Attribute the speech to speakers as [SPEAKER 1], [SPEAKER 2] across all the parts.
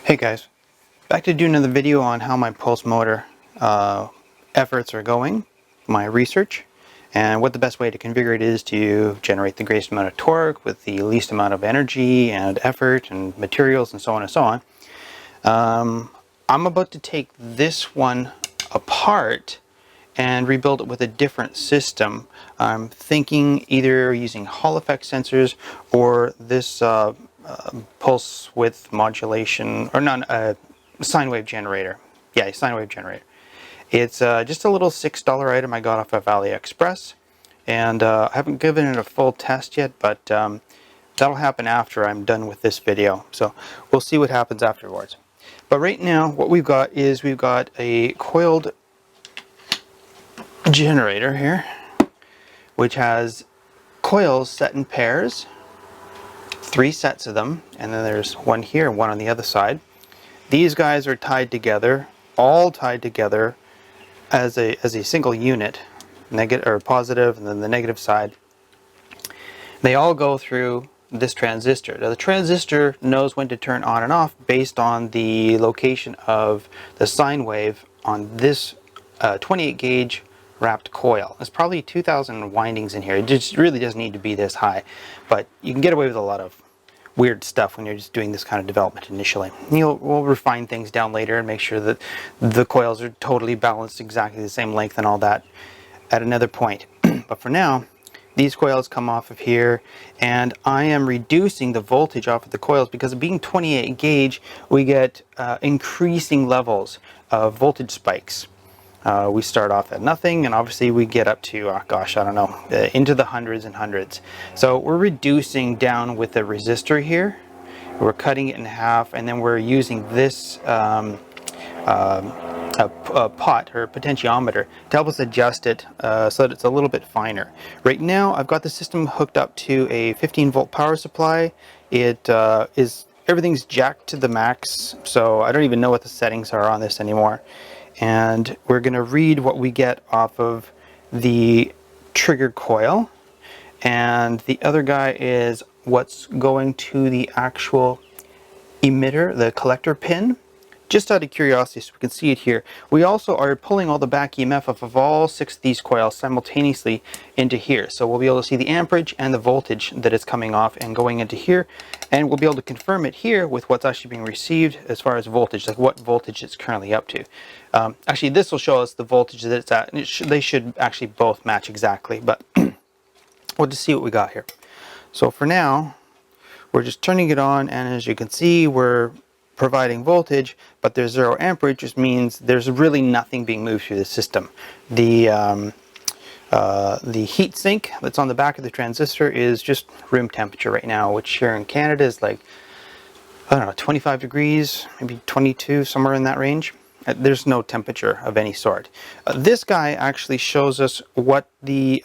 [SPEAKER 1] Hey guys, back to do another video on how my pulse motor efforts are going, my research, and what the best way to configure it is to generate the greatest amount of torque with the least amount of energy and effort and materials and so on and so on. I'm about to take this one apart and rebuild it with a different system. I'm thinking either using Hall effect sensors or this pulse width modulation, or not, sine wave generator. Yeah, sine wave generator. It's just a little $6 item I got off of AliExpress, and I haven't given it a full test yet, but that'll happen after I'm done with this video. So we'll see what happens afterwards. But right now, what we've got is we've got a coiled generator here, which has coils set in pairs, 3 sets of them, and then there's one here and one on the other side. These guys are tied together, all tied together as a single unit, negative or positive, and then the negative side. They all go through this transistor. Now the transistor knows when to turn on and off based on the location of the sine wave on this 28 gauge wrapped coil. There's probably 2,000 windings in here. It just really doesn't need to be this high, but you can get away with a lot of weird stuff when you're just doing this kind of development initially. We'll refine things down later and make sure that the coils are totally balanced, exactly the same length and all that at another point. But for now, these coils come off of here, and I am reducing the voltage off of the coils because of being 28 gauge, we get increasing levels of voltage spikes. We start off at nothing, and obviously we get up to, gosh, I don't know, into the hundreds and hundreds. So we're reducing down with the resistor here. We're cutting it in half, and then we're using this pot or potentiometer to help us adjust it so that it's a little bit finer. Right now, I've got the system hooked up to a 15-volt power supply. Everything's jacked to the max, so I don't even know what the settings are on this anymore. And we're going to read what we get off of the trigger coil, and the other guy is what's going to the actual emitter, the collector pin. Just out of curiosity, so we can see it here, we also are pulling all the back EMF off of all 6 of these coils simultaneously into here. So we'll be able to see the amperage and the voltage that is coming off and going into here, and we'll be able to confirm it here with what's actually being received as far as voltage, like what voltage it's currently up to. Actually, this will show us the voltage that it's at, and they should actually both match exactly, but we'll just see what we got here. So for now, we're just turning it on, and as you can see, we're providing voltage, but there's 0 amperage, which means there's really nothing being moved through the system. The heat sink that's on the back of the transistor is just room temperature right now, which here in Canada is like, I don't know, 25 degrees, maybe 22, somewhere in that range. There's no temperature of any sort. This guy actually shows us what the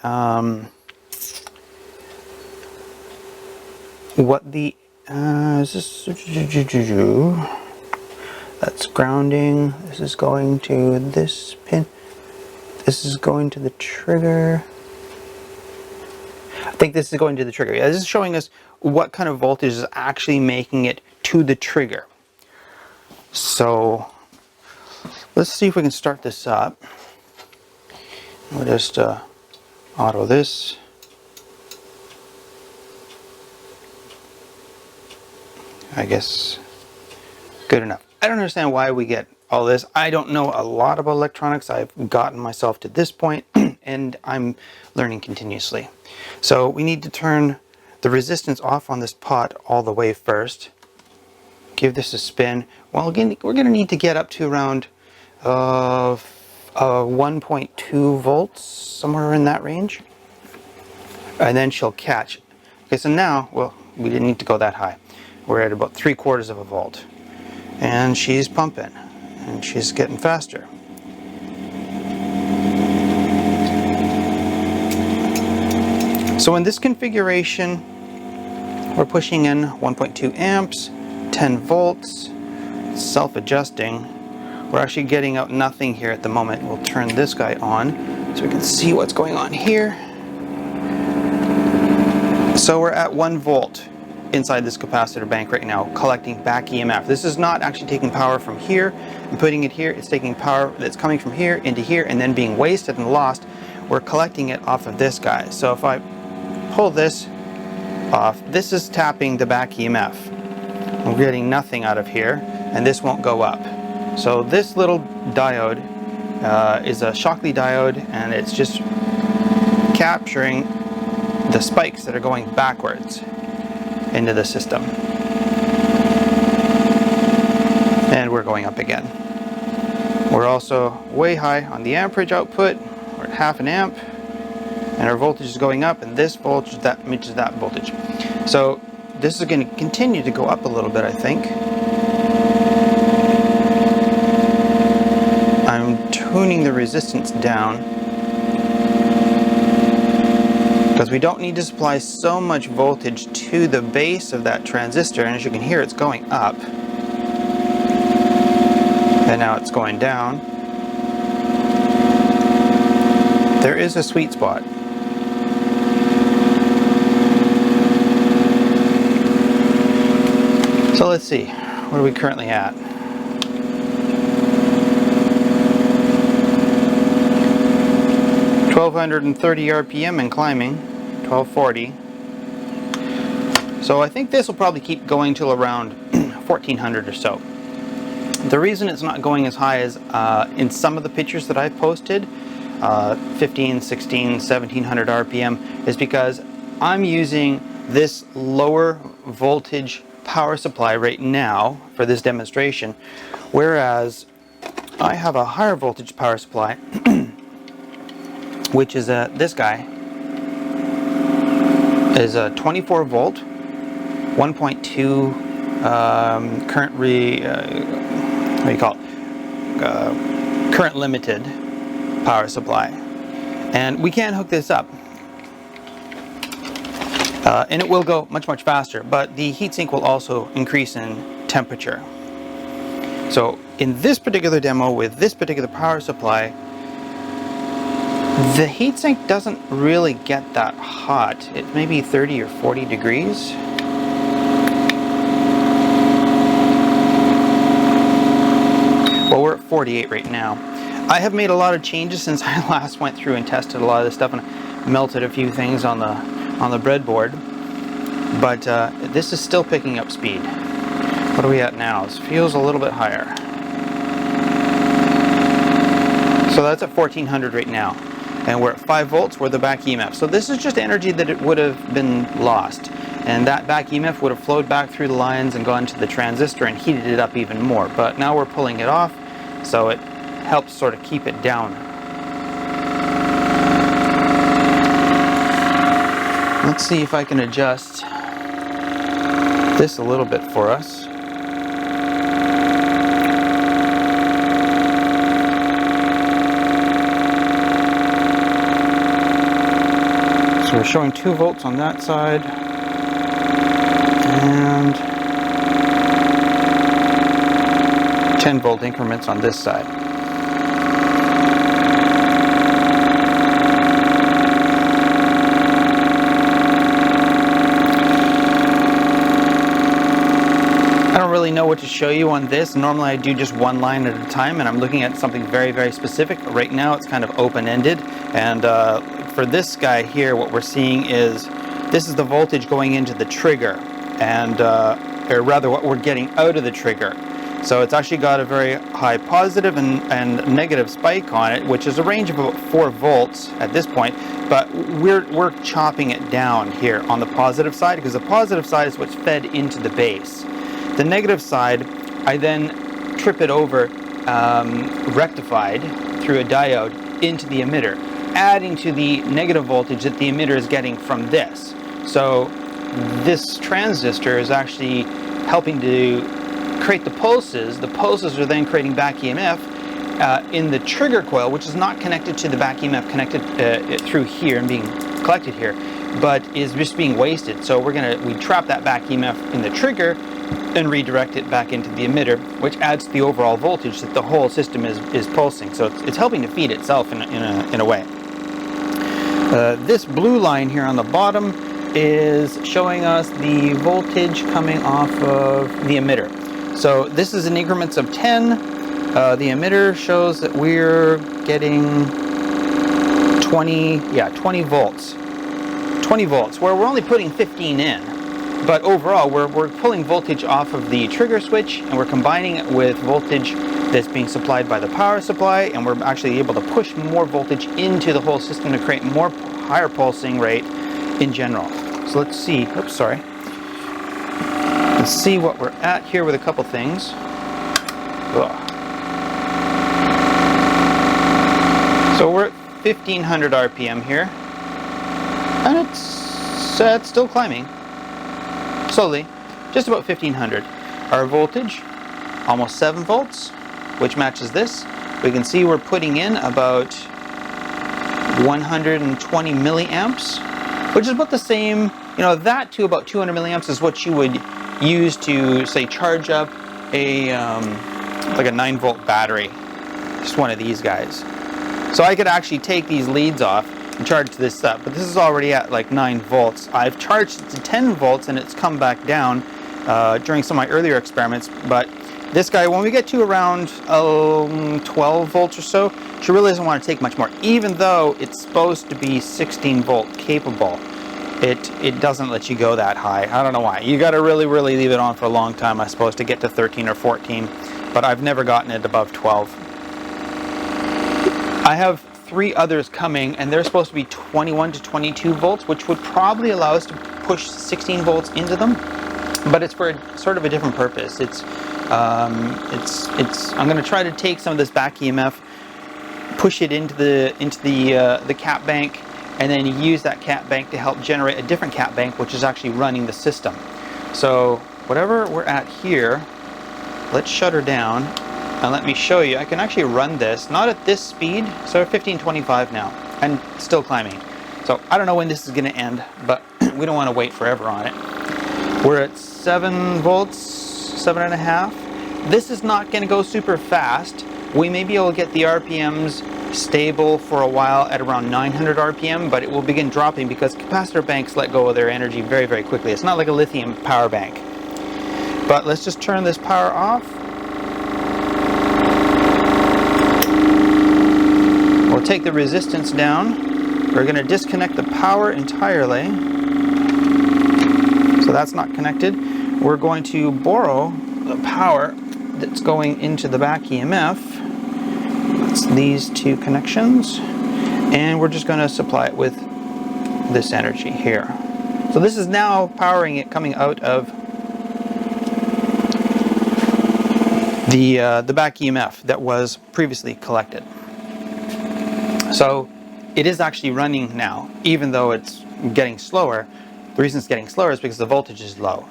[SPEAKER 1] is this, that's grounding. This is going to this pin. This is going to the trigger. I think this is going to the trigger. Yeah, this is showing us what kind of voltage is actually making it to the trigger. So let's see if we can start this up. We'll just auto this. I guess good enough. I don't understand why we get all this. I don't know a lot about electronics. I've gotten myself to this point and I'm learning continuously. So we need to turn the resistance off on this pot all the way first. Give this a spin. Well, again, we're going to need to get up to around 1.2 volts, somewhere in that range. And then she'll catch. Okay, so now, well, we didn't need to go that high. We're at about 3/4 of a volt. And she's pumping. And she's getting faster. So in this configuration, we're pushing in 1.2 amps, 10 volts, self-adjusting. We're actually getting out nothing here at the moment. We'll turn this guy on so we can see what's going on here. So we're at 1 volt. inside this capacitor bank right now, collecting back EMF. This is not actually taking power from here and putting it here. It's taking power that's coming from here into here and then being wasted and lost. We're collecting it off of this guy. So if I pull this off, this is tapping the back EMF. We're getting nothing out of here, and this won't go up. So this little diode is a Shockley diode, and it's just capturing the spikes that are going backwards into the system. And we're going up again. We're also way high on the amperage output. We're at 0.5 amp, and our voltage is going up, and this voltage that matches that voltage. So this is going to continue to go up a little bit, I think. I'm tuning the resistance down because we don't need to supply so much voltage to the base of that transistor, and as you can hear, it's going up. And now it's going down. There is a sweet spot. So let's see, what are we currently at? (1230 RPM and climbing, 1240. So I think this will probably keep going till around 1400 or so. The reason it's not going as high as in some of the pictures that I've posted, 15, 16, 1700 RPM, is because I'm using this lower voltage power supply right now for this demonstration, whereas I have a higher voltage power supply which is this guy is a 24 volt 1.2 current what do you call it, current limited power supply, and we can't hook this up. And it will go much faster, but the heatsink will also increase in temperature. So in this particular demo with this particular power supply, the heatsink doesn't really get that hot. It may be 30 or 40 degrees. Well, we're at 48 right now. I have made a lot of changes since I last went through and tested a lot of this stuff and melted a few things on the breadboard, but this is still picking up speed. What are we at now? This feels a little bit higher. So that's at 1400 right now, and we're at 5 volts for the back EMF. So this is just energy that it would have been lost, and that back EMF would have flowed back through the lines and gone to the transistor and heated it up even more. But now we're pulling it off, so it helps sort of keep it down. Let's see if I can adjust this a little bit for us. So we're showing 2 volts on that side and 10 volt increments on this side. I don't really know what to show you on this. Normally I do just one line at a time, and I'm looking at something very specific. Right now it's kind of open-ended, and for this guy here, what we're seeing is this is the voltage going into the trigger, and or rather what we're getting out of the trigger. So it's actually got a very high positive and negative spike on it, which is a range of about 4 volts at this point, but we're chopping it down here on the positive side, because the positive side is what's fed into the base. The negative side, I then trip it over, rectified through a diode into the emitter, adding to the negative voltage that the emitter is getting from this. So this transistor is actually helping to create the pulses. The pulses are then creating back EMF in the trigger coil, which is not connected to the back EMF connected through here and being collected here, but is just being wasted. So we trap that back EMF in the trigger and redirect it back into the emitter, which adds to the overall voltage that the whole system is pulsing. So it's helping to feed itself in a way. This blue line here on the bottom is showing us the voltage coming off of the emitter. So this is in increments of 10. The emitter shows that we're getting 20 volts. 20 volts, where we're only putting 15 in. But overall, we're pulling voltage off of the trigger switch, and we're combining it with voltage that's being supplied by the power supply, and we're actually able to push more voltage into the whole system to create more higher pulsing rate in general. So let's see, oops, sorry. Let's see what we're at here with a couple things. Ugh. So we're at 1500 RPM here, and it's still climbing slowly, just about 1500. Our voltage, almost 7 volts, which matches this. We can see we're putting in about 120 milliamps, which is about the same, that to about 200 milliamps is what you would use to, say, charge up a like a 9-volt battery, just one of these guys. So I could actually take these leads off and charge this up, but this is already at like 9 volts. I've charged it to 10 volts and it's come back down during some of my earlier experiments, but this guy, when we get to around 12 volts or so, she really doesn't want to take much more. Even though it's supposed to be 16 volt capable, it doesn't let you go that high. I don't know why. You got to really leave it on for a long time, I suppose, to get to 13 or 14, but I've never gotten it above 12. I have 3 others coming, and they're supposed to be 21 to 22 volts, which would probably allow us to push 16 volts into them, but it's for sort of a different purpose. I'm going to try to take some of this back EMF, push it into the cap bank, and then use that cap bank to help generate a different cap bank, which is actually running the system. So whatever we're at here, let's shut her down. And let me show you, I can actually run this, not at this speed, so 1525 now, and still climbing. So I don't know when this is going to end, but we don't want to wait forever on it. We're at 7 volts, 7.5. This is not going to go super fast. We may be able to get the RPMs stable for a while at around 900 RPM, but it will begin dropping because capacitor banks let go of their energy very quickly. It's not like a lithium power bank. But let's just turn this power off. We'll take the resistance down. We're going to disconnect the power entirely. So that's not connected. We're going to borrow the power that's going into the back EMF. It's these 2 connections. And we're just going to supply it with this energy here. So this is now powering it coming out of the back EMF that was previously collected. So it is actually running now, even though it's getting slower. The reason it's getting slower is because the voltage is low.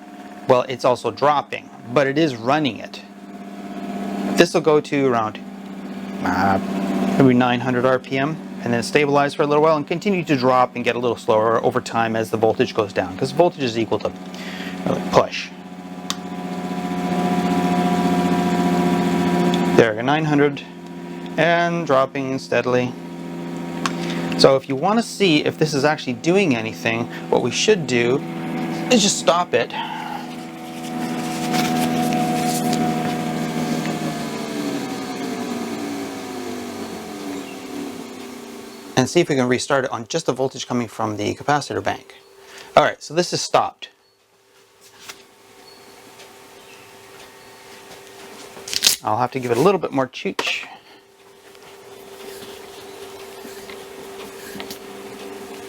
[SPEAKER 1] Well, it's also dropping, but it is running it. This will go to around maybe 900 RPM and then stabilize for a little while and continue to drop and get a little slower over time as the voltage goes down, because voltage is equal to push. There we go, 900 and dropping steadily. So if you want to see if this is actually doing anything, what we should do is just stop it. And see if we can restart it on just the voltage coming from the capacitor bank. Alright, so this is stopped. I'll have to give it a little bit more chooch.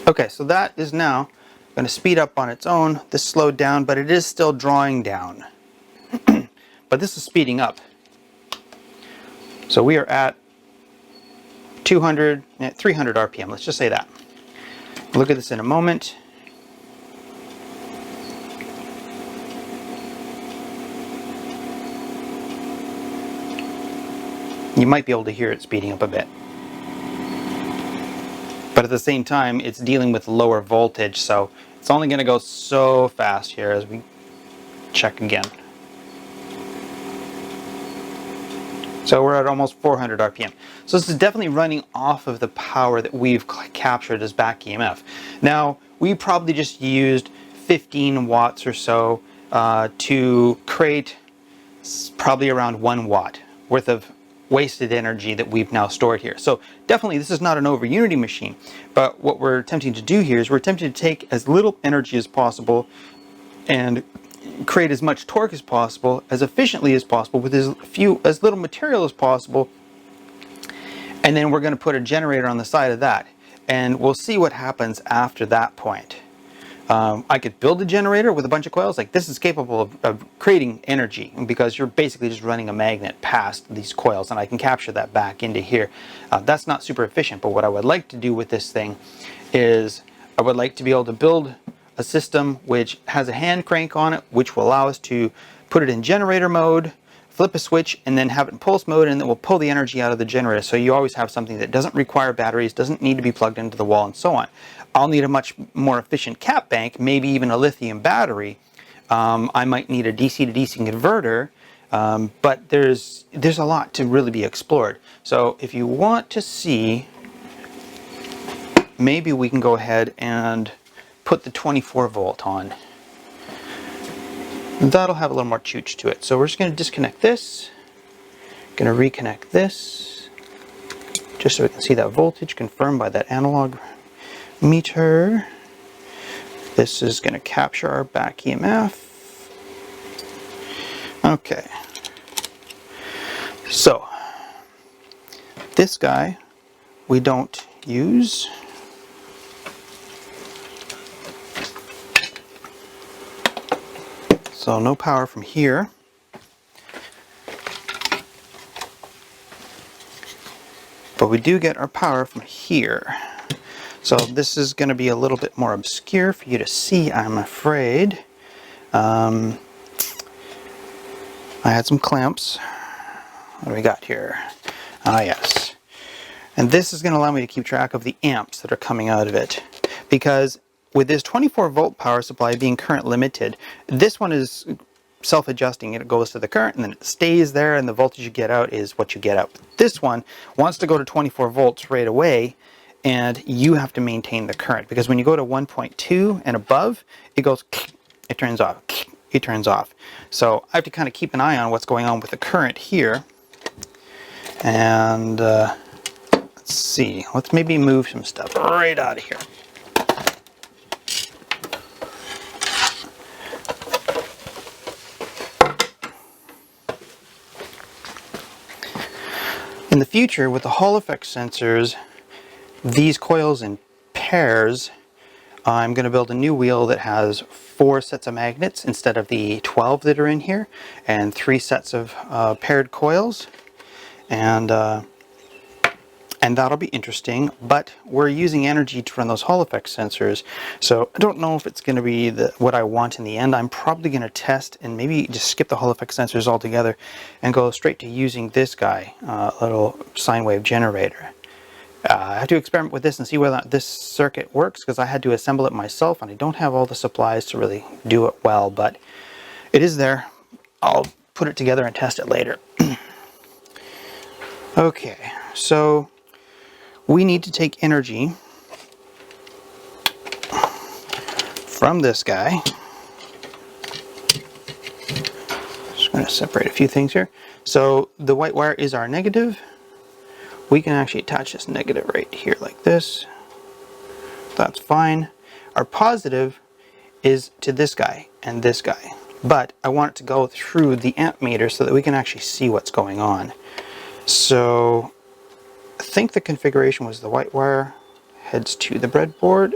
[SPEAKER 1] Okay, so that is now going to speed up on its own. This slowed down, but it is still drawing down. But this is speeding up. So we are at 300 RPM, let's just say that. Look at this in a moment. You might be able to hear it speeding up a bit. But at the same time, it's dealing with lower voltage, so it's only going to go so fast here as we check again. So we're at almost 400 RPM. So this is definitely running off of the power that we've captured as back EMF. Now, we probably just used 15 watts or so to create probably around 1 watt worth of wasted energy that we've now stored here. So definitely this is not an over unity machine, but what we're attempting to do here is we're attempting to take as little energy as possible and create as much torque as possible, as efficiently as possible, with as little material as possible, and then we're going to put a generator on the side of that, and we'll see what happens after that point. I could build a generator with a bunch of coils. Like, this is capable of creating energy because you're basically just running a magnet past these coils, and I can capture that back into here. That's not super efficient, but what I would like to do with this thing is I would like to be able to build a system which has a hand crank on it, which will allow us to put it in generator mode, flip a switch, and then have it in pulse mode, and then we'll pull the energy out of the generator. So you always have something that doesn't require batteries, doesn't need to be plugged into the wall, and so on. I'll need a much more efficient cap bank, maybe even a lithium battery. I might need a DC to DC converter, but there's a lot to really be explored. So if you want to see, maybe we can go ahead and put the 24 volt on. That'll have a little more chooch to it. So we're just going to disconnect this, going to reconnect this, just so we can see that voltage confirmed by that analog meter. This is going to capture our back EMF. Okay. So this guy we don't use. So no power from here. But we do get our power from here. So this is going to be a little bit more obscure for you to see, I'm afraid. I had some clamps. What do we got here? Ah, yes. And this is going to allow me to keep track of the amps that are coming out of it. Because with this 24 volt power supply being current limited, this one is self-adjusting. It goes to the current and then it stays there, and the voltage you get out is what you get out. This one wants to go to 24 volts right away, and you have to maintain the current, because when you go to 1.2 and above, it goes, it turns off, it turns off. So I have to kind of keep an eye on what's going on with the current here. And let's see, let's maybe move some stuff right out of here. In the future, with the Hall effect sensors, these coils in pairs, I'm going to build a new wheel that has 4 sets of magnets instead of the 12 that are in here, and 3 sets of paired coils, and that'll be interesting. But we're using energy to run those Hall effect sensors, so I don't know if it's going to be what I want in the end. I'm probably going to test and maybe just skip the Hall effect sensors altogether and go straight to using this guy, little sine wave generator. I have to experiment with this and see whether this circuit works, because I had to assemble it myself and I don't have all the supplies to really do it well, but it is there. I'll put it together and test it later. Okay, so we need to take energy from this guy. Just going to separate a few things here. So the white wire is our negative. We can actually attach this negative right here like this. That's fine. Our positive is to this guy and this guy. But I want it to go through the amp meter so that we can actually see what's going on. So I think the configuration was the white wire heads to the breadboard.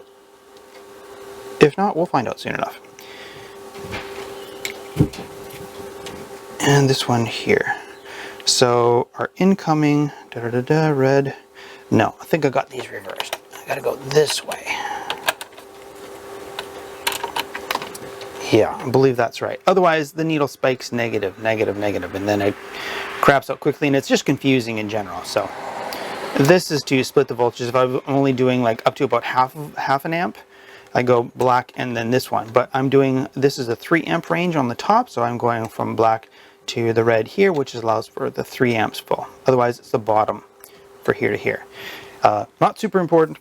[SPEAKER 1] If not, we'll find out soon enough. And this one here. So our incoming, red. No, I think I got these reversed. I gotta go this way. Yeah, I believe that's right. Otherwise, the needle spikes negative, negative, negative, and then it craps out quickly, and it's just confusing in general. So this is to split the voltages. If I'm only doing like up to about half an amp, I go black and then this one. But I'm doing, this is a 3 amp range on the top, so I'm going from black to the red here, which allows for the 3 amps full. Otherwise, it's the bottom for here to here. Not super important,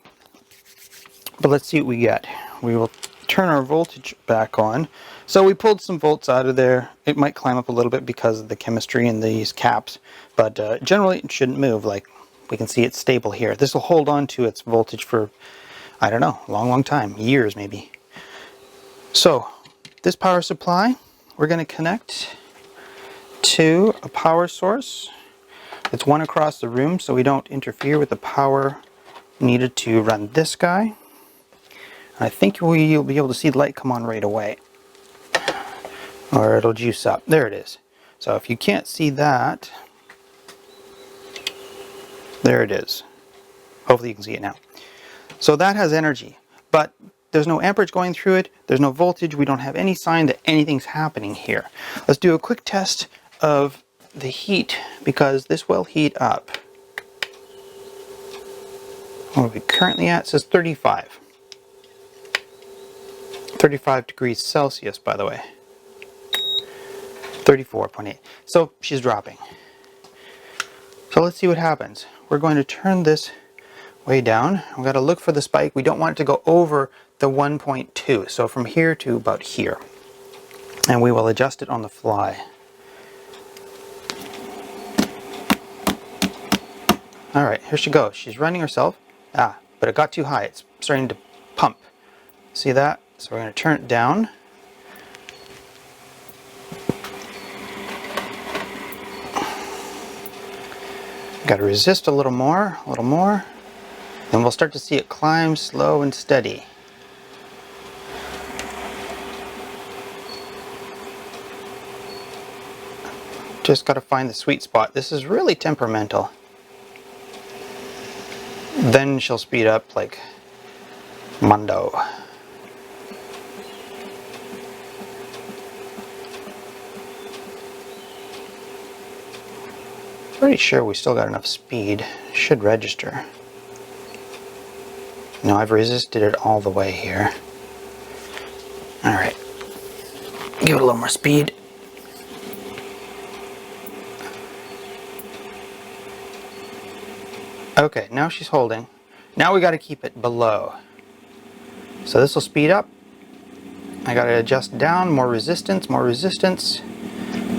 [SPEAKER 1] but let's see what we get. We will turn our voltage back on. So we pulled some volts out of there. It might climb up a little bit because of the chemistry in these caps, but generally it shouldn't move. Like we can see it's stable here. This will hold on to its voltage for, I don't know, a long, long time, years maybe. So this power supply, we're going to connect to a power source. It's one across the room so we don't interfere with the power needed to run this guy. I think you'll be able to see the light come on right away. Or it'll juice up. There it is. So if you can't see that, there it is. Hopefully you can see it now. So that has energy, but there's no amperage going through it. There's no voltage. We don't have any sign that anything's happening here. Let's do a quick test of the heat, because this will heat up. What are we currently at? It says 35. 35 degrees Celsius, by the way. 34.8. So she's dropping. So let's see what happens. We're going to turn this way down. We've got to look for the spike. We don't want it to go over the 1.2. So from here to about here. And we will adjust it on the fly. Alright, here she goes. She's running herself. But it got too high. It's starting to pump. See that? So we're going to turn it down. Got to resist a little more, and we'll start to see it climb slow and steady. Just got to find the sweet spot. This is really temperamental. Then she'll speed up like Mundo. Pretty sure we still got enough speed. Should register. No, I've resisted it all the way here. Alright. Give it a little more speed. Okay, now she's holding. Now we got to keep it below. So this will speed up. I got to adjust down. More resistance, more resistance,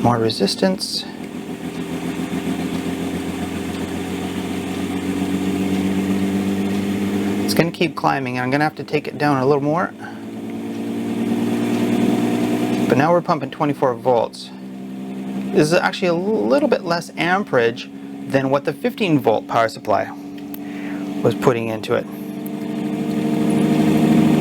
[SPEAKER 1] more resistance. It's going to keep climbing, and I'm going to have to take it down a little more. But now we're pumping 24 volts. This is actually a little bit less amperage than what the 15 volt power supply was putting into it.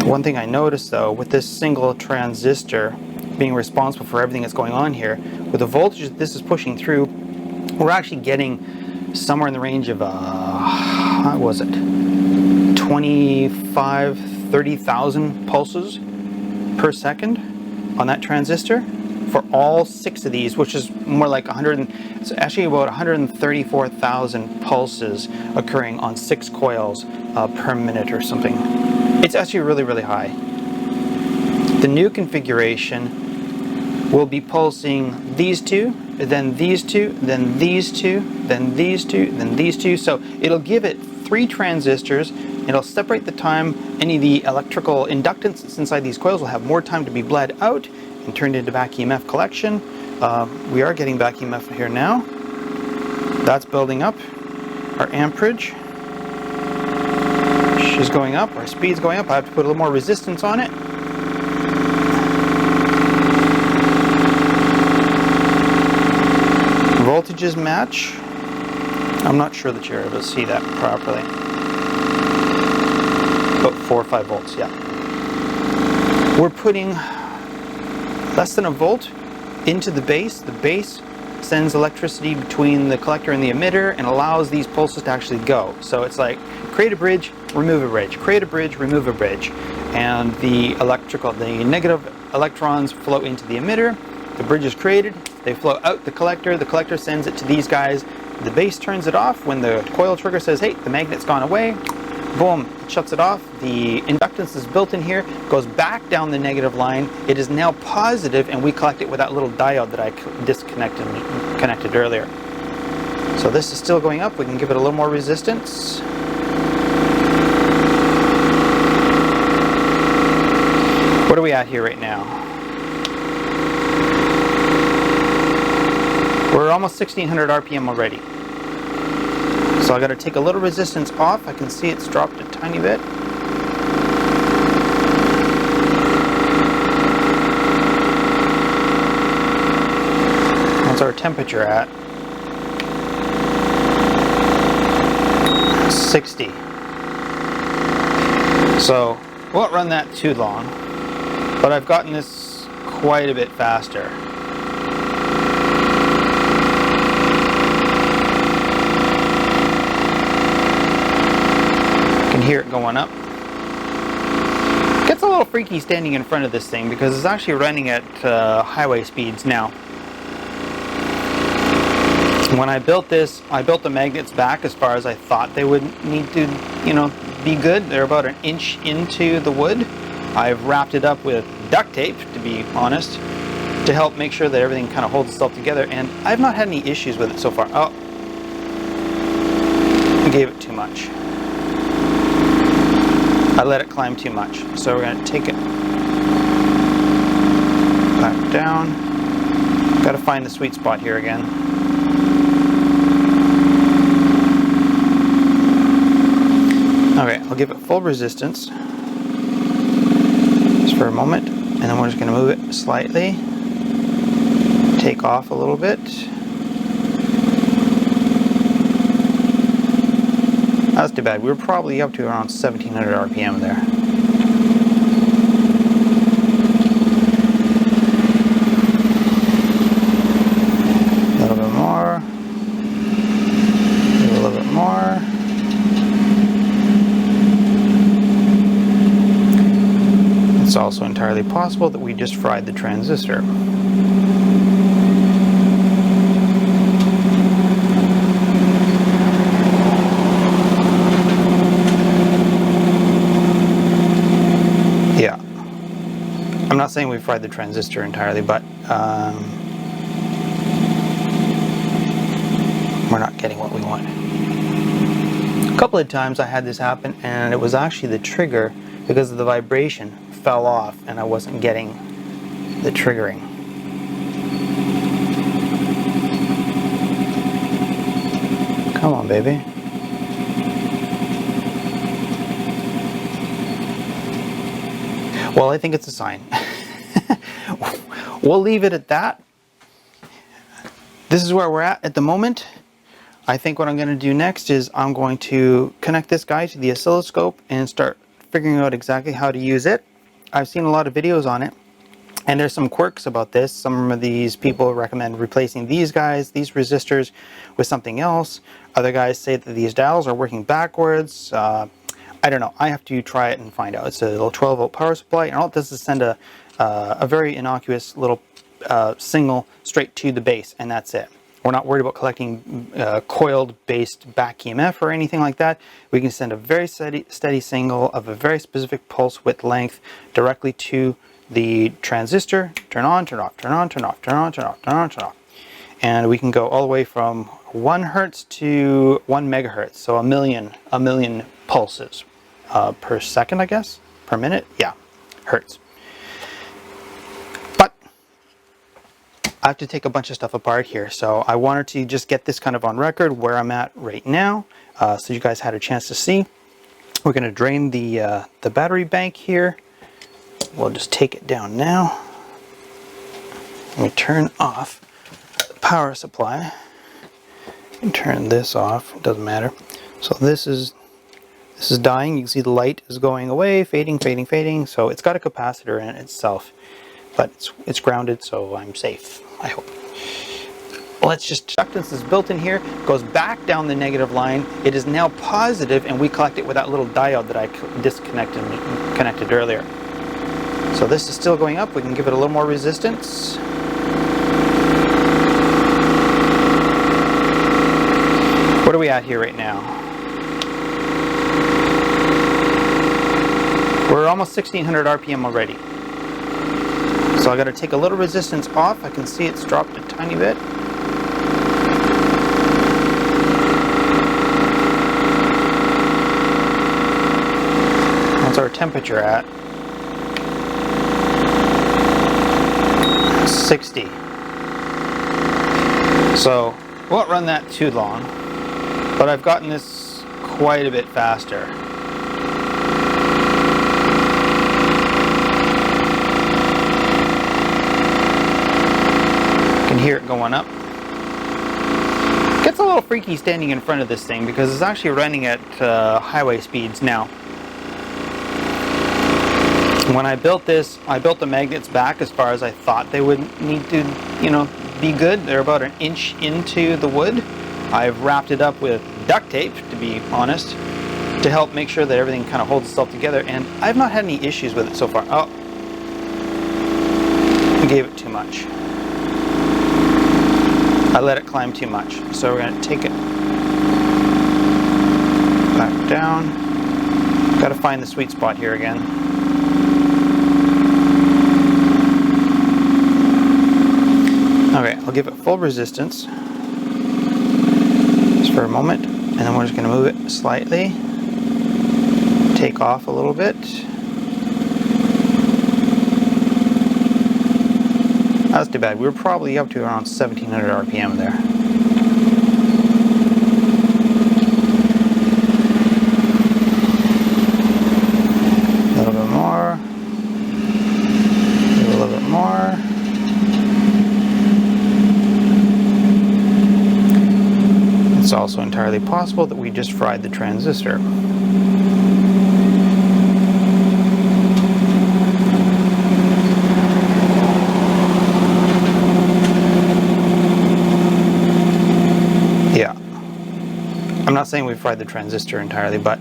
[SPEAKER 1] One thing I noticed though, with this single transistor being responsible for everything that's going on here, with the voltage that this is pushing through, we're actually getting somewhere in the range of, what was it? 30,000 pulses per second on that transistor for all 6 of these, which is more like it's actually about 134,000 pulses occurring on 6 coils per minute or something. It's actually really, really high. The new configuration will be pulsing these 2, then these 2, then these 2, then these 2, then these 2. So it'll give it 3 transistors. It'll separate the time. Any of the electrical inductance that's inside these coils will have more time to be bled out and turned into back EMF collection. We are getting back EMF here now. That's building up. Our amperage. She's going up. Our speed's going up. I have to put a little more resistance on it. Voltages match. I'm not sure that you're able to see that properly. About 4 or 5 volts, yeah. We're putting less than a volt into the base. The base sends electricity between the collector and the emitter and allows these pulses to actually go. So it's like create a bridge, remove a bridge, create a bridge, remove a bridge. And the negative electrons flow into the emitter. The bridge is created, they flow out the collector sends it to these guys. The base turns it off when the coil trigger says, hey, the magnet's gone away. boom, it shuts it off. The inductance is built in here, goes back down the negative line. It is now positive, and we collect it with that little diode that I disconnected and connected earlier. So this is still going up. We can give it a little more resistance. What are we at here right now? We're almost 1600 RPM already. So I got to take a little resistance off. I can see it's dropped a tiny bit. What's our temperature at? 60. So won't run that too long, but I've gotten this quite a bit faster. Hear it going up. Gets a little freaky standing in front of this thing because it's actually running at highway speeds now. When I built this, I built the magnets back as far as I thought they would need to, be good. They're about an inch into the wood. I've wrapped it up with duct tape, to be honest, to help make sure that everything kind of holds itself together, and I've not had any issues with it so far. Oh, I gave it too much. I let it climb too much. So we're going to take it back down. Got to find the sweet spot here again. Okay, I'll give it full resistance just for a moment, and then we're just going to move it slightly. Take off a little bit. That's too bad. We were probably up to around 1700 RPM there. A little bit more. Maybe a little bit more. It's also entirely possible that we just fried the transistor. I'm not saying we fried the transistor entirely, but we're not getting what we want. A couple of times I had this happen, and it was actually the trigger, because of the vibration, fell off and I wasn't getting the triggering. Come on, baby. Well, I think it's a sign. We'll leave it at that. This is where we're at the moment. I think what I'm going to do next is I'm going to connect this guy to the oscilloscope and start figuring out exactly how to use it. I've seen a lot of videos on it, and there's some quirks about this. Some of these people recommend replacing these guys, these resistors, with something else. Other guys say that these dials are working backwards. I don't know. I have to try it and find out. It's a little 12-volt power supply, and all it does is send a very innocuous little signal straight to the base, and that's it. We're not worried about collecting coiled-based back EMF or anything like that. We can send a very steady signal of a very specific pulse width length directly to the transistor. Turn on, turn off, turn on, turn off, turn on, turn off, turn on, turn off. And we can go all the way from 1 hertz to 1 megahertz, so a million pulses per second, I guess, per minute. Yeah, hertz. But I have to take a bunch of stuff apart here, so I wanted to just get this kind of on record where I'm at right now, so you guys had a chance to see. We're going to drain the battery bank here. We'll just take it down now. Let me turn off the power supply and turn this off. It doesn't matter. So this is dying. You can see the light is going away, fading, fading, fading. So it's got a capacitor in it itself, but it's grounded, so I'm safe, I hope. Let's just, inductance is built in here, goes back down the negative line. It is now positive, and we collect it with that little diode that I disconnected and connected earlier. So this is still going up. We can give it a little more resistance. What are we at here right now? We're almost 1600 RPM already. So I got to take a little resistance off. I can see it's dropped a tiny bit. What's our temperature at? 60. So won't run that too long, but I've gotten this quite a bit faster. You can hear it going up. Gets a little freaky standing in front of this thing because it's actually running at highway speeds now. When I built this, I built the magnets back as far as I thought they would need to, be good. They're about an inch into the wood. I've wrapped it up with duct tape, to be honest, to help make sure that everything kind of holds itself together, and I've not had any issues with it so far. Oh, I gave it too much. I let it climb too much. So we're going to take it back down. Got to find the sweet spot here again. Okay, I'll give it full resistance just for a moment, and then we're just going to move it slightly, take off a little bit. That's too bad. We were probably up to around 1700 RPM there. A little bit more. A little bit more. It's also entirely possible that we just fried the transistor. Yeah. I'm not saying we fried the transistor entirely, but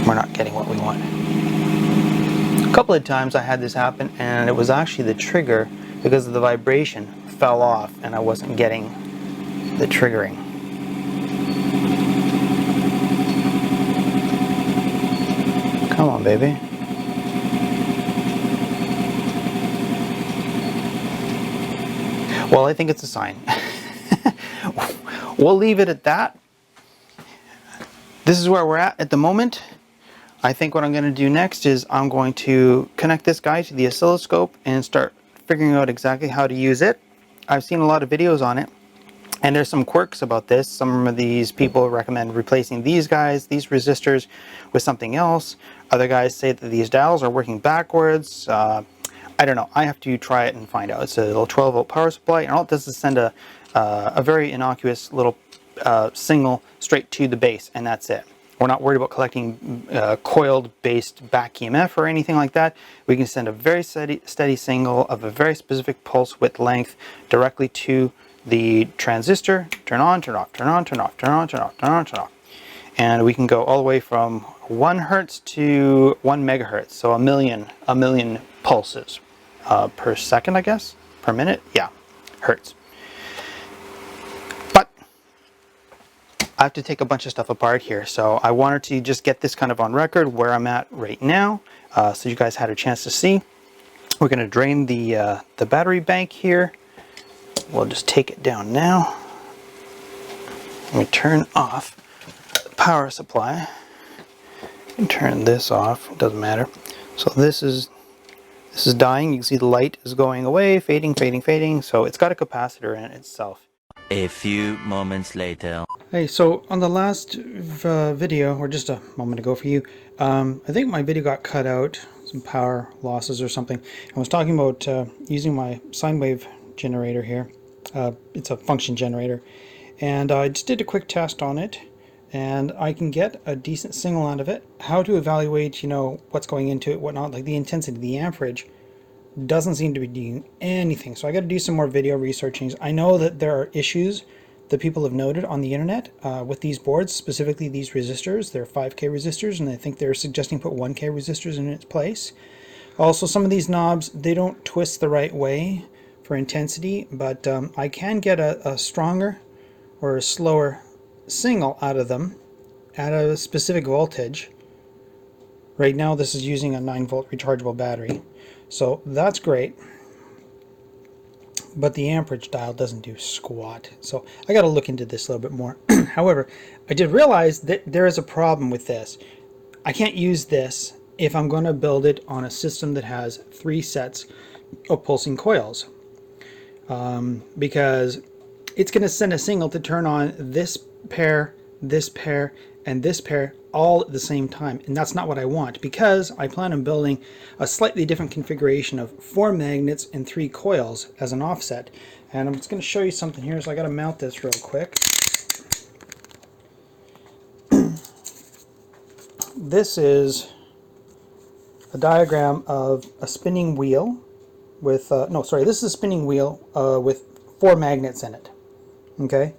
[SPEAKER 1] we're not getting what we want. A couple of times I had this happen, and it was actually the trigger, because of the vibration, fell off and I wasn't getting the triggering. Come on, baby. Well, I think it's a sign. We'll leave it at that. This is where we're at the moment. I think what I'm going to do next is I'm going to connect this guy to the oscilloscope and start figuring out exactly how to use it. I've seen a lot of videos on it, and there's some quirks about this. Some of these people recommend replacing these guys, these resistors, with something else. Other guys say that these dials are working backwards. I don't know. I have to try it and find out. It's a little 12-volt power supply, and all it does is send a very innocuous little signal straight to the base, and that's it. We're not worried about collecting coiled-based back EMF or anything like that. We can send a very steady signal of a very specific pulse width length directly to the transistor. Turn on, turn off, turn on, turn off, turn on, turn off, turn on, turn off. And we can go all the way from 1 hertz to 1 megahertz. So a million pulses per second, I guess? Per minute? Yeah, hertz. I have to take a bunch of stuff apart here, so I wanted to just get this kind of on record where I'm at right now, so you guys had a chance to see. We're going to drain the battery bank here. We'll just take it down now. Let me turn off the power supply and turn this off. It doesn't matter. So this is dying. You can see the light is going away, fading, fading, fading. So it's got a capacitor in it itself.
[SPEAKER 2] A few moments later.
[SPEAKER 1] Hey, so on the last video, or just a moment ago for you, I think my video got cut out, some power losses or something. I was talking about using my sine wave generator here. It's a function generator, and I just did a quick test on it, and I can get a decent signal out of it. How to evaluate, what's going into it, whatnot, like the intensity, the amperage, doesn't seem to be doing anything. So I got to do some more video researching. I know that there are issues that people have noted on the internet with these boards, specifically these resistors. They're 5K resistors, and I think they're suggesting put 1K resistors in its place. Also, some of these knobs, they don't twist the right way for intensity, but I can get a stronger or a slower signal out of them at a specific voltage. Right now this is using a 9-volt rechargeable battery, so that's great, but the amperage dial doesn't do squat, so I got to look into this a little bit more. However, I did realize that there is a problem with this. I can't use this if I'm going to build it on a system that has 3 sets of pulsing coils, because it's going to send a signal to turn on this pair, and this pair all at the same time, and that's not what I want, because I plan on building a slightly different configuration of 4 magnets and 3 coils as an offset. And I'm just going to show you something here, so I got to mount this real quick. This is a diagram of a spinning wheel with this is a spinning wheel with 4 magnets in it. Okay,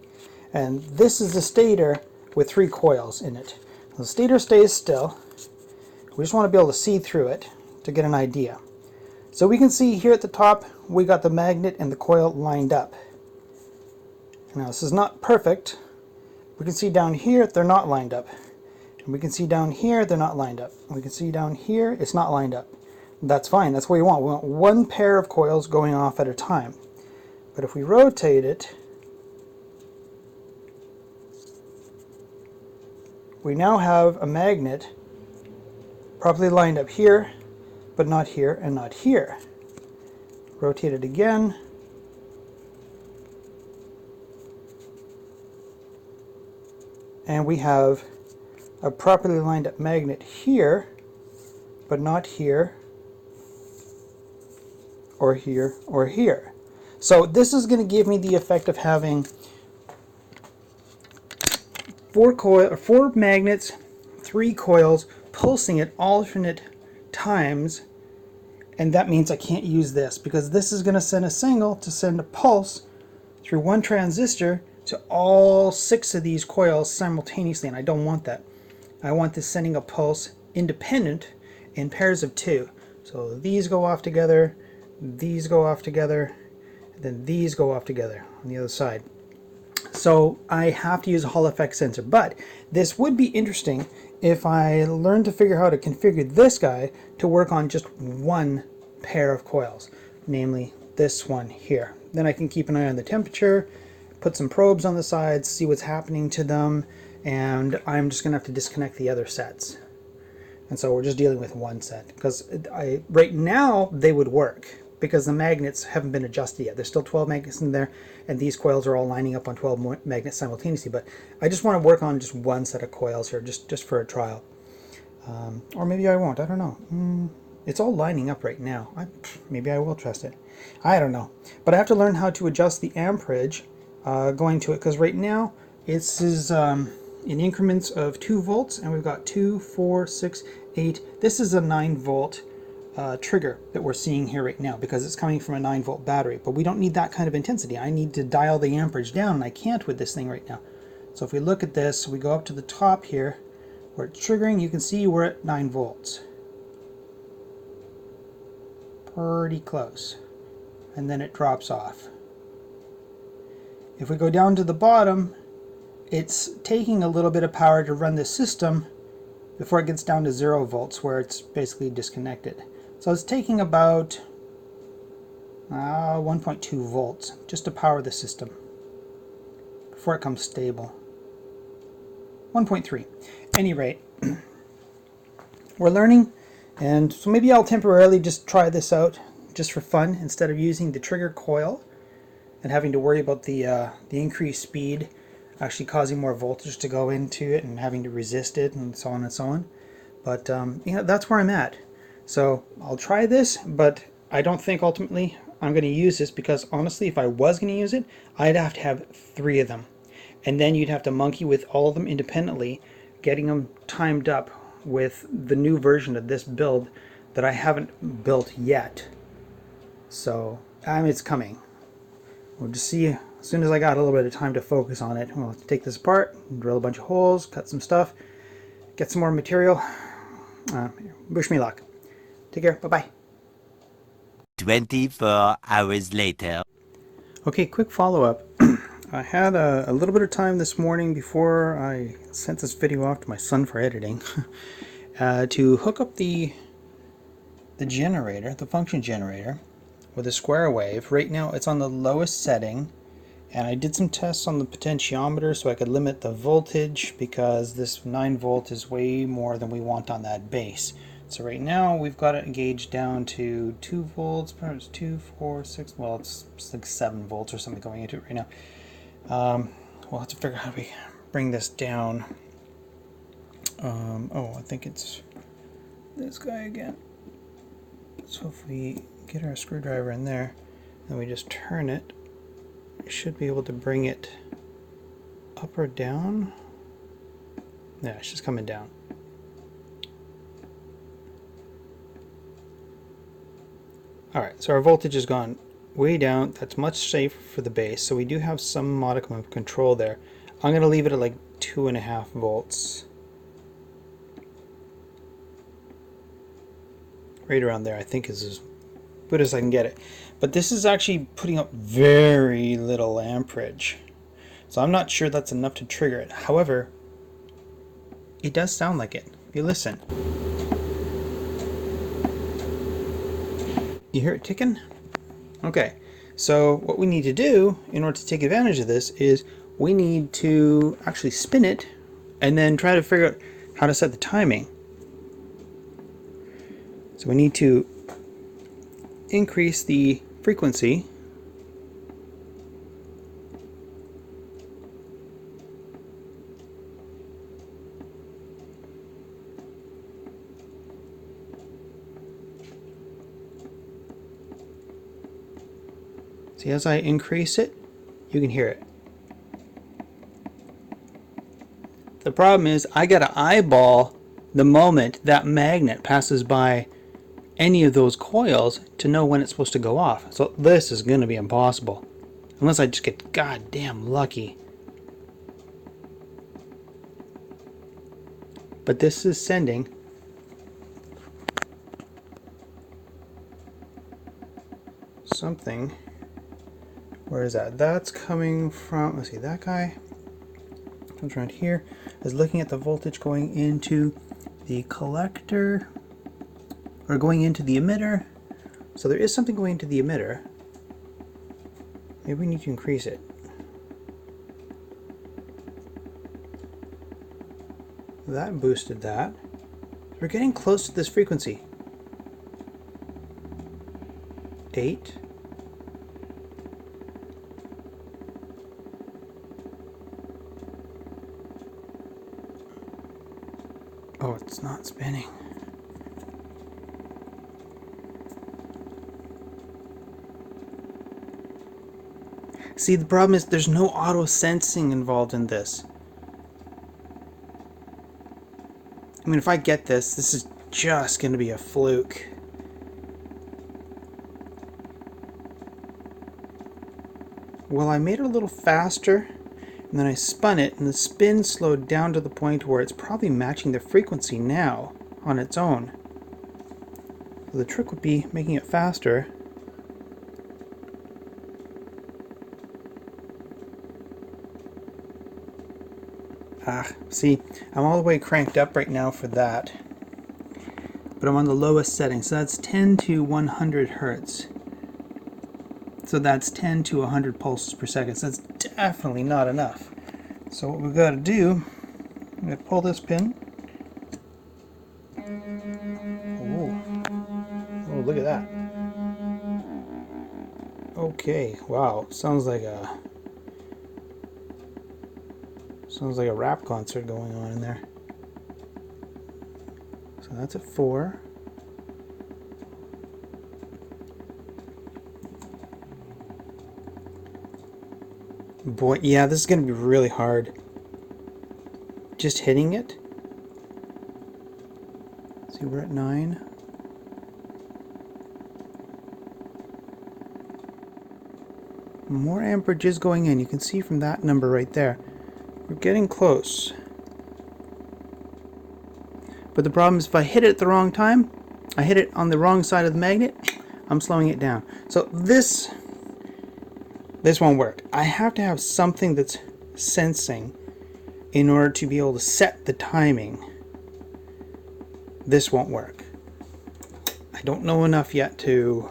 [SPEAKER 1] and this is the stator with 3 coils in it. The stator stays still. We just want to be able to see through it to get an idea. So we can see here at the top we got the magnet and the coil lined up. Now this is not perfect. We can see down here they're not lined up. And we can see down here they're not lined up. We can see down here it's not lined up. That's fine. That's what we want. We want 1 pair of coils going off at a time. But if we rotate it, we now have a magnet properly lined up here, but not here and not here. Rotate it again. And we have a properly lined up magnet here, but not here, or here, or here. So this is going to give me the effect of having 4 magnets, 3 coils, pulsing at alternate times, and that means I can't use this, because this is going to send a signal to send a pulse through 1 transistor to all 6 of these coils simultaneously, and I don't want that. I want this sending a pulse independent in pairs of 2. So these go off together, these go off together, and then these go off together on the other side. So I have to use a Hall effect sensor, but this would be interesting if I learned to figure out how to configure this guy to work on just 1 pair of coils, namely this one here. Then I can keep an eye on the temperature, put some probes on the sides, see what's happening to them, and I'm just going to have to disconnect the other sets. And so we're just dealing with 1 set, because right now they would work, because the magnets haven't been adjusted yet. There's still 12 magnets in there, and these coils are all lining up on 12 magnets simultaneously. But I just want to work on just 1 set of coils here, just for a trial. Or maybe I won't, I don't know. It's all lining up right now. Maybe I will trust it. I don't know. But I have to learn how to adjust the amperage going to it, because right now it is in increments of 2 volts, and we've got 2, 4, 6, 8. This is a 9-volt trigger that we're seeing here right now, because it's coming from a 9-volt battery. But we don't need that kind of intensity. I need to dial the amperage down, and I can't with this thing right now. So if we look at this, we go up to the top here where it's triggering, you can see we're at 9 volts. Pretty close. And then it drops off. If we go down to the bottom, it's taking a little bit of power to run the system before it gets down to 0 volts, where it's basically disconnected. So it's taking about 1.2 volts just to power the system before it comes stable. 1.3. Any rate, we're learning, and so maybe I'll temporarily just try this out just for fun, instead of using the trigger coil and having to worry about the increased speed actually causing more voltage to go into it and having to resist it and so on and so on. But that's where I'm at. So I'll try this, but I don't think ultimately I'm going to use this, because honestly, if I was going to use it, I'd have to have 3 of them, and then you'd have to monkey with all of them independently, getting them timed up with the new version of this build that I haven't built yet. So it's coming. We'll just see as soon as I got a little bit of time to focus on it. We'll take this apart, drill a bunch of holes, cut some stuff, get some more material. Wish me luck. Take care. Bye-bye.
[SPEAKER 2] 24 hours later.
[SPEAKER 1] Okay, quick follow-up. I had a little bit of time this morning before I sent this video off to my son for editing to hook up the generator, the function generator, with a square wave. Right now it's on the lowest setting, and I did some tests on the potentiometer so I could limit the voltage because this 9 volt is way more than we want on that base. So right now we've got it gauged down to 2 volts, perhaps 2, 4, 6, well it's like 7 volts or something going into it right now. We'll have to figure out how we bring this down. Oh, I think it's this guy again. So if we get our screwdriver in there and we just turn it, we should be able to bring it up or down. Yeah, it's just coming down. Alright, so our voltage has gone way down. That's much safer for the base, so we do have some modicum of control there. I'm going to leave it at like 2.5 volts. Right around there, I think, is as good as I can get it. But this is actually putting up very little amperage, so I'm not sure that's enough to trigger it. However, it does sound like it. If you listen, you hear it ticking? Okay, so what we need to do in order to take advantage of this is we need to actually spin it and then try to figure out how to set the timing. So we need to increase the frequency . See, as I increase it, you can hear it. The problem is I gotta eyeball the moment that magnet passes by any of those coils to know when it's supposed to go off. So this is gonna be impossible unless I just get goddamn lucky. But this is sending something. Where is that? That's coming from, let's see, that guy comes around here, is looking at the voltage going into the collector, or going into the emitter. So there is something going into the emitter. Maybe we need to increase it. That boosted that. We're getting close to this frequency. 8. Oh, it's not spinning. See, the problem is there's no auto sensing involved in this. I mean, if I get this, this is just going to be a fluke. Well, I made it a little faster, and then I spun it, and the spin slowed down to the point where it's probably matching the frequency now on its own. So the trick would be making it faster. See, I'm all the way cranked up right now for that, but I'm on the lowest setting, so that's 10 to 100 hertz. So that's 10 to 100 pulses per second. So that's definitely not enough. So what we've got to do, I'm going to pull this pin. Oh, look at that. Okay, wow, sounds like a rap concert going on in there. So that's at 4. Boy, yeah, this is going to be really hard. Just hitting it. See, we're at 9. More amperage is going in. You can see from that number right there. We're getting close. But the problem is if I hit it at the wrong time, I hit it on the wrong side of the magnet, I'm slowing it down. So this This won't work. I have to have something that's sensing in order to be able to set the timing. This won't work. I don't know enough yet to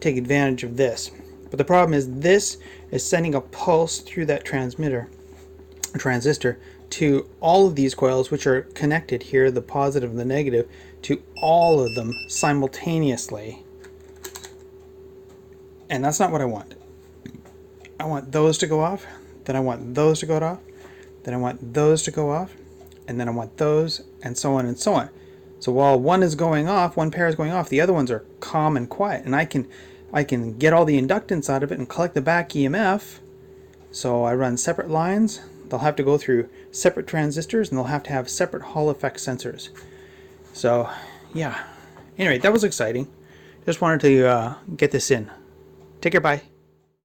[SPEAKER 1] take advantage of this. But the problem is this is sending a pulse through that transmitter, transistor, to all of these coils, which are connected here, the positive and the negative, to all of them simultaneously. And that's not what I want. I want those to go off, then I want those to go off, then I want those to go off, and then I want those, and so on and so on. So while one is going off, one pair is going off, the other ones are calm and quiet, and I can get all the inductance out of it and collect the back EMF. So I run separate lines. They'll have to go through separate transistors, and they'll have to have separate Hall effect sensors. So yeah, anyway, that was exciting. Just wanted to get this in. Take care, bye.